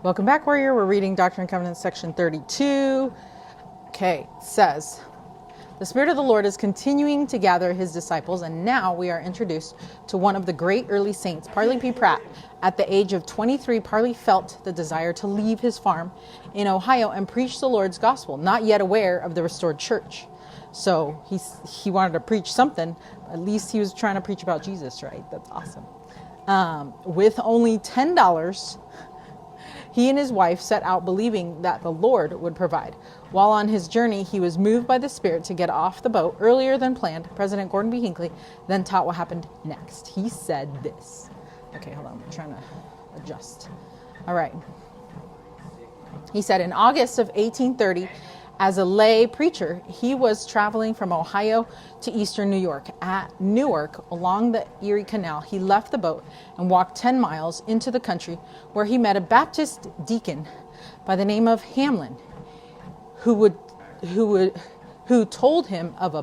Welcome back, warrior. We're reading Doctrine and Covenants, section 32. Okay, it says, the Spirit of the Lord is continuing to gather his disciples, and now we are introduced to one of the great early saints, Parley P. Pratt. At the age of 23, Parley felt the desire to leave his farm in Ohio and preach the Lord's gospel, not yet aware of the restored church. So he wanted to preach something. At least he was trying to preach about Jesus, right? That's awesome. With only $10, he and his wife set out believing that the Lord would provide. While on his journey, he was moved by the Spirit to get off the boat earlier than planned. President Gordon B. Hinckley then taught what happened next. He said this. Okay, hold on. I'm trying to adjust. All right. He said, in August of 1830, as a lay preacher, he was traveling from Ohio to eastern New York. At Newark, along the Erie Canal, he left the boat and walked 10 miles into the country, where he met a Baptist deacon by the name of Hamlin, who told him of a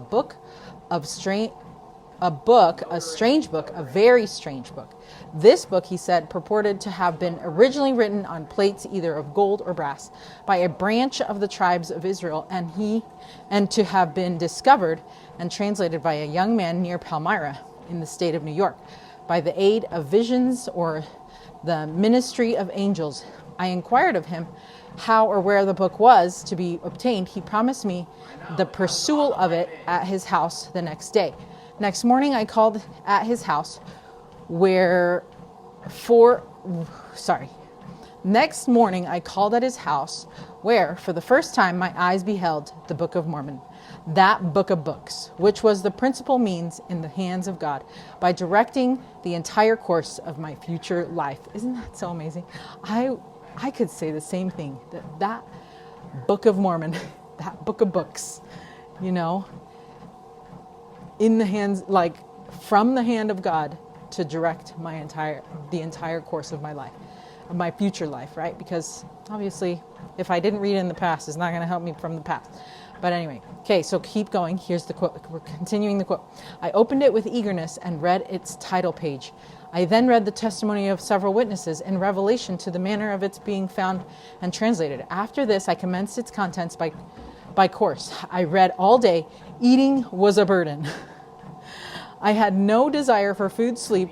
very strange book. This book, he said, purported to have been originally written on plates either of gold or brass by a branch of the tribes of Israel, and to have been discovered and translated by a young man near Palmyra in the state of New York by the aid of visions or the ministry of angels. I inquired of him how or where the book was to be obtained. He promised me the perusal of it at his house the next day. Next morning, I called at his house Next morning, I called at his house where, for the first time, my eyes beheld the Book of Mormon, that book of books, which was the principal means in the hands of God by directing the entire course of my future life. Isn't that so amazing? I could say the same thing, that Book of Mormon, that book of books, in the hands, like from the hand of God, to direct the entire course of my life, of my future life, right? Because obviously, if I didn't read it in the past, it's not going to help me from the past. But anyway, okay, so keep going. Here's the quote. We're continuing the quote. I opened it with eagerness and read its title page. I then read the testimony of several witnesses in revelation to the manner of its being found and translated. After this, I commenced its contents by course. I read all day. Eating was a burden. I had no desire for food. Sleep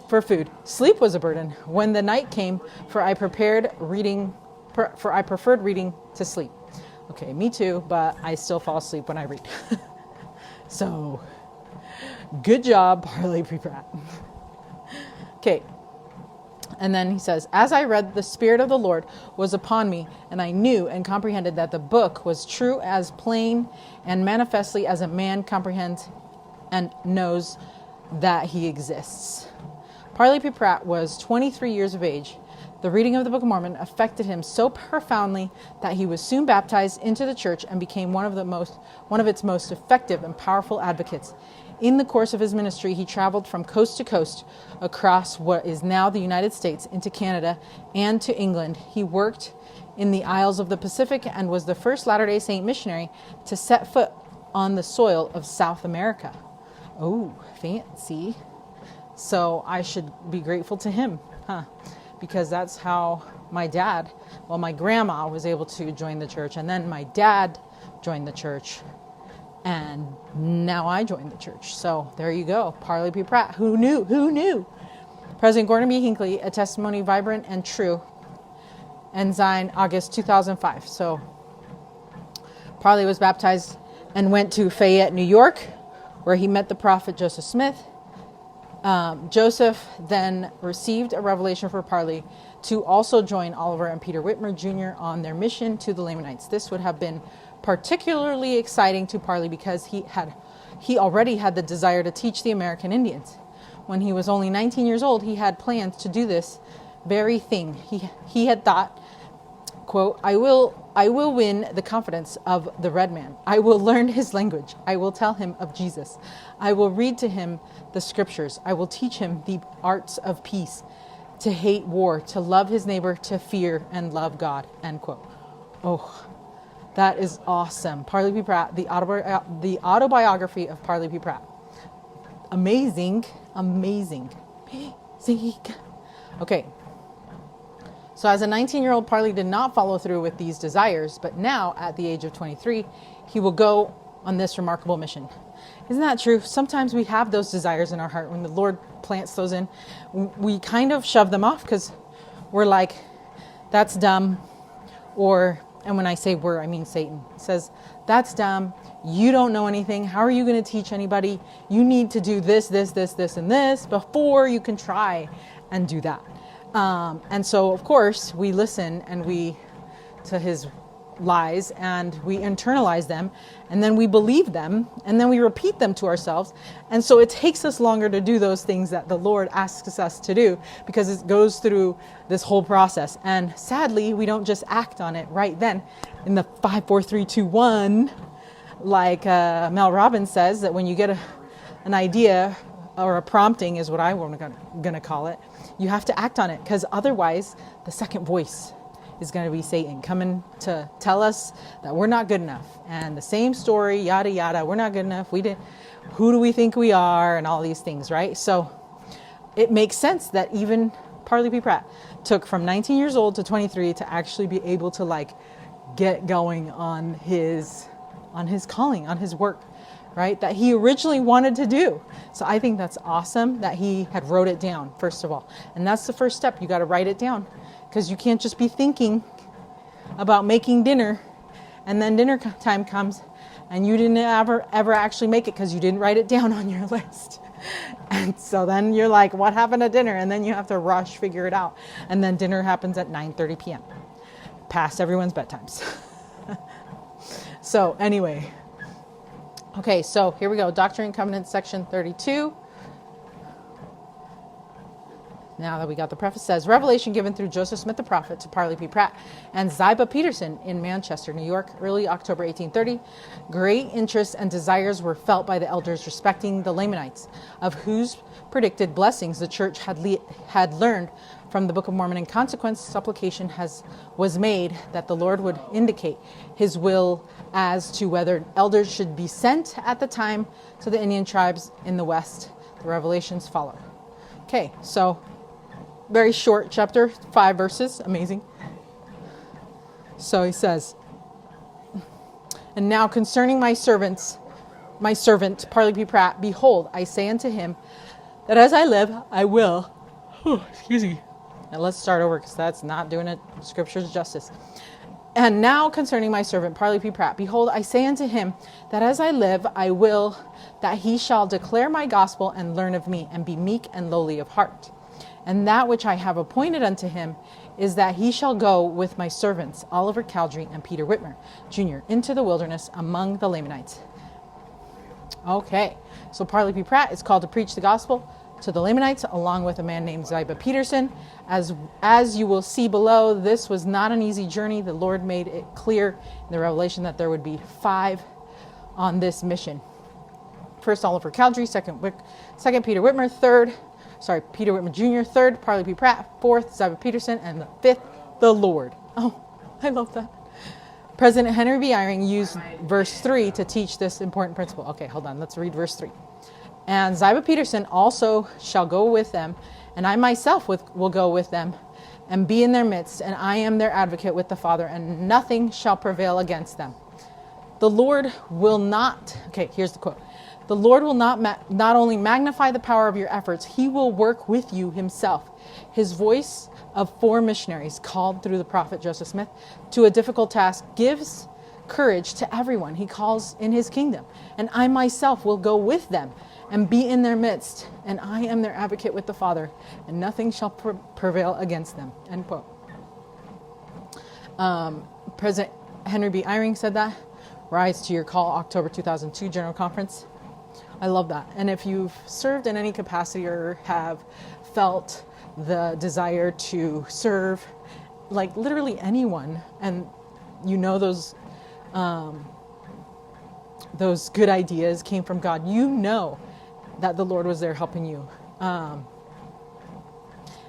was a burden. When the night came, for I preferred reading to sleep. Okay, me too, but I still fall asleep when I read. So, good job, Parley P. Pratt. Okay. And then he says, as I read, the Spirit of the Lord was upon me, and I knew and comprehended that the book was true as plain and manifestly as a man comprehends and knows that he exists. Parley P. Pratt was 23 years of age. The reading of the Book of Mormon affected him so profoundly that he was soon baptized into the church and became one of its most effective and powerful advocates. In the course of his ministry, he traveled from coast to coast across what is now the United States into Canada and to England. He worked in the Isles of the Pacific and was the first Latter-day Saint missionary to set foot on the soil of South America. Oh, fancy. So I should be grateful to him, because that's how my grandma was able to join the church, and then my dad joined the church, and now I joined the church. So there you go, Parley P. Pratt. Who knew? President Gordon B. Hinckley, a testimony vibrant and true, Ensign, August 2005. So Parley was baptized and went to Fayette, New York, where he met the prophet Joseph Smith. Joseph then received a revelation for Parley to also join Oliver and Peter Whitmer Jr. on their mission to the Lamanites. This would have been particularly exciting to Parley because he already had the desire to teach the American Indians. When he was only 19 years old, he had plans to do this very thing. He had thought, quote, I will win the confidence of the red man. I will learn his language. I will tell him of Jesus. I will read to him the scriptures. I will teach him the arts of peace, to hate war, to love his neighbor, to fear and love God, end quote. Oh, that is awesome. Parley P. Pratt, the autobiography of Parley P. Pratt. Amazing. Okay. So as a 19-year-old, Parley did not follow through with these desires, but now at the age of 23, he will go on this remarkable mission. Isn't that true? Sometimes we have those desires in our heart. When the Lord plants those in, we kind of shove them off because we're like, that's dumb. And when I say we're, I mean Satan. Says, that's dumb. You don't know anything. How are you going to teach anybody? You need to do this, and this before you can try and do that. And so, of course, we listen to his lies, and we internalize them, and then we believe them, and then we repeat them to ourselves. And so it takes us longer to do those things that the Lord asks us to do, because it goes through this whole process. And sadly, we don't just act on it right then in the 5, 4, 3, 2, 1, like Mel Robbins says, that when you get an idea or a prompting is what I'm going to call it, you have to act on it, because otherwise the second voice is going to be Satan coming to tell us that we're not good enough. And the same story, yada, yada, we're not good enough. Who do we think we are? And all these things, right? So it makes sense that even Parley P. Pratt took from 19 years old to 23 to actually be able to get going on his calling, on his work, right? That he originally wanted to do. So I think that's awesome that he had wrote it down, first of all. And that's the first step. You got to write it down, because you can't just be thinking about making dinner and then dinner time comes and you didn't ever actually make it because you didn't write it down on your list. And so then you're like, what happened at dinner? And then you have to rush, figure it out. And then dinner happens at 9:30 p.m. past everyone's bedtimes. So anyway, okay, so here we go. Doctrine and Covenants, section 32. Now that we got the preface, says, revelation given through Joseph Smith the prophet to Parley P. Pratt and Ziba Peterson in Manchester, New York, early October 1830. Great interest and desires were felt by the elders respecting the Lamanites, of whose predicted blessings the church had learned from the Book of Mormon. In consequence, supplication was made that the Lord would indicate his will as to whether elders should be sent at the time to the Indian tribes in the West. The revelations follow. Okay, so very short chapter, 5 verses, amazing. So he says, and now concerning my servant, Parley P. Pratt, behold, I say unto him, that as I live, I will, excuse me. Now let's start over, because that's not doing it scripture's justice. And now concerning my servant, Parley P. Pratt, behold, I say unto him, that as I live, I will, that he shall declare my gospel and learn of me, and be meek and lowly of heart. And that which I have appointed unto him is that he shall go with my servants, Oliver Cowdery and Peter Whitmer, Jr., into the wilderness among the Lamanites. Okay, so Parley P. Pratt is called to preach the gospel to the Lamanites, along with a man named Ziba Peterson. As you will see below, this was not an easy journey. The Lord made it clear in the revelation that there would be 5 on this mission. First, Oliver Cowdery. Second, Peter Whitmer. Peter Whitmer Jr. Third, Parley P. Pratt. Fourth, Ziba Peterson. And the 5th, the Lord. Oh, I love that. President Henry B. Eyring used verse 3 to teach this important principle. Okay, hold on. Let's read verse 3. And Ziba Peterson also shall go with them, and I myself will go with them, and be in their midst, and I am their advocate with the Father, and nothing shall prevail against them. The Lord will not, okay, here's the quote. The Lord will not only magnify the power of your efforts, he will work with you himself. His voice of 4 missionaries called through the prophet Joseph Smith to a difficult task gives courage to everyone he calls in his kingdom. And I myself will go with them and be in their midst, and I am their advocate with the Father, and nothing shall prevail against them. End quote. President Henry B. Eyring said that. Rise to your call, October 2002 General Conference. I love that. And if you've served in any capacity or have felt the desire to serve, like literally anyone, and you know those good ideas came from God, you know that the Lord was there helping you.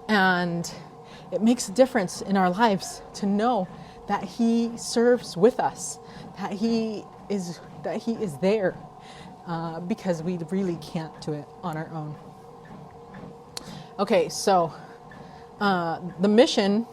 And it makes a difference in our lives to know that he serves with us, that he is there, because we really can't do it on our own. Okay, so the mission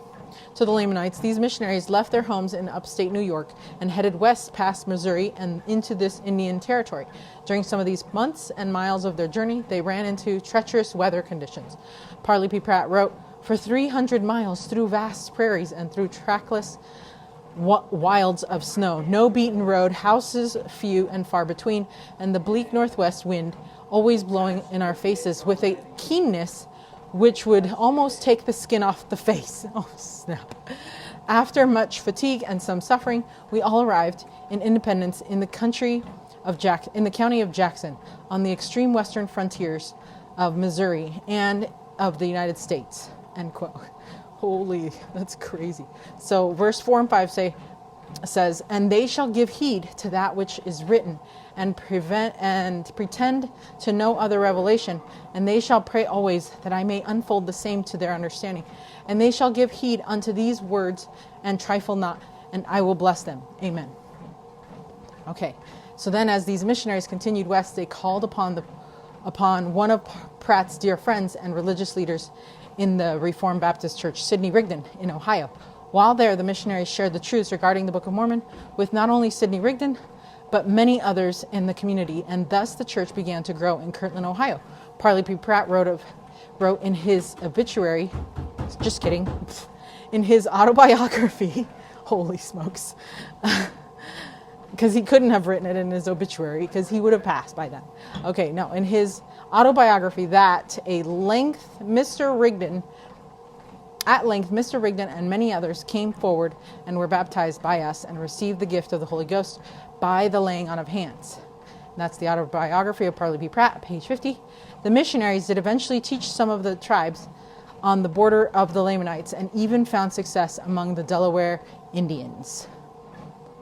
to the Lamanites, these missionaries left their homes in upstate New York and headed west past Missouri and into this Indian territory. During some of these months and miles of their journey, they ran into treacherous weather conditions. Parley P. Pratt wrote, "For 300 miles through vast prairies and through trackless wilds of snow, no beaten road, houses few and far between, and the bleak northwest wind always blowing in our faces with a keenness which would almost take the skin off the face." Oh, snap. After much fatigue and some suffering, we all arrived in Independence in the county of Jackson, on the extreme western frontiers of Missouri and of the United States. End quote. Holy, that's crazy. So verse 4 and 5 says, "And they shall give heed to that which is written, and pretend to no other revelation. And they shall pray always that I may unfold the same to their understanding. And they shall give heed unto these words, and trifle not, and I will bless them. Amen." Okay, so then as these missionaries continued west, they called upon one of Pratt's dear friends and religious leaders in the Reformed Baptist Church, Sidney Rigdon, in Ohio. While there, the missionaries shared the truths regarding the Book of Mormon with not only Sidney Rigdon, but many others in the community, and thus the church began to grow in Kirtland, Ohio. Parley P. Pratt wrote in his obituary, just kidding, in his autobiography, holy smokes, because he couldn't have written it in his obituary because he would have passed by then. Okay, no, in his autobiography that at length Mr. Rigdon and many others came forward and were baptized by us and received the gift of the Holy Ghost by the laying on of hands. And that's the autobiography of Parley P. Pratt, page 50. The missionaries did eventually teach some of the tribes on the border of the Lamanites and even found success among the Delaware Indians.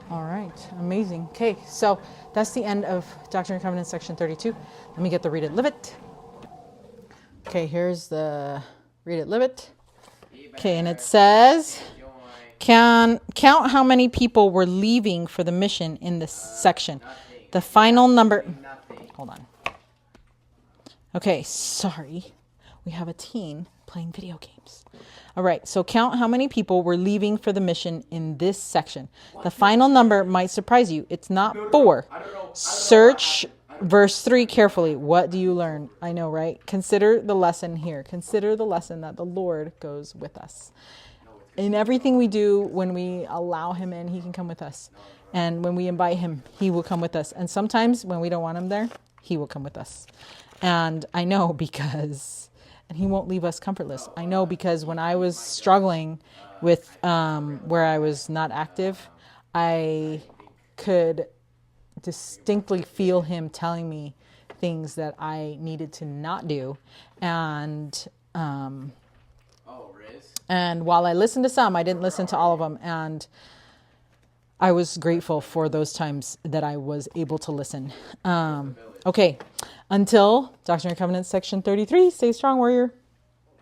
All right, amazing. Okay, so that's the end of Doctrine and Covenants, section 32. Let me get the Read It, Live It. Okay, here's the Read It, Live It. Okay, and it says, count how many people were leaving for the mission in this section. The final number... Hold on. Okay, sorry. We have a teen playing video games. All right, so count how many people were leaving for the mission in this section. The final number might surprise you. It's not 4. Search verse 3 carefully. What do you learn? I know, right? Consider the lesson here. Consider the lesson that the Lord goes with us. In everything we do, when we allow him in, he can come with us. And when we invite him, he will come with us. And sometimes when we don't want him there, he will come with us. And I know because... And he won't leave us comfortless. I know because when I was struggling with where I was not active, I could distinctly feel him telling me things that I needed to not do. And while I listened to some, I didn't listen to all of them. And I was grateful for those times that I was able to listen. Okay. Until Doctrine and Covenants, section 33. Stay strong, warrior.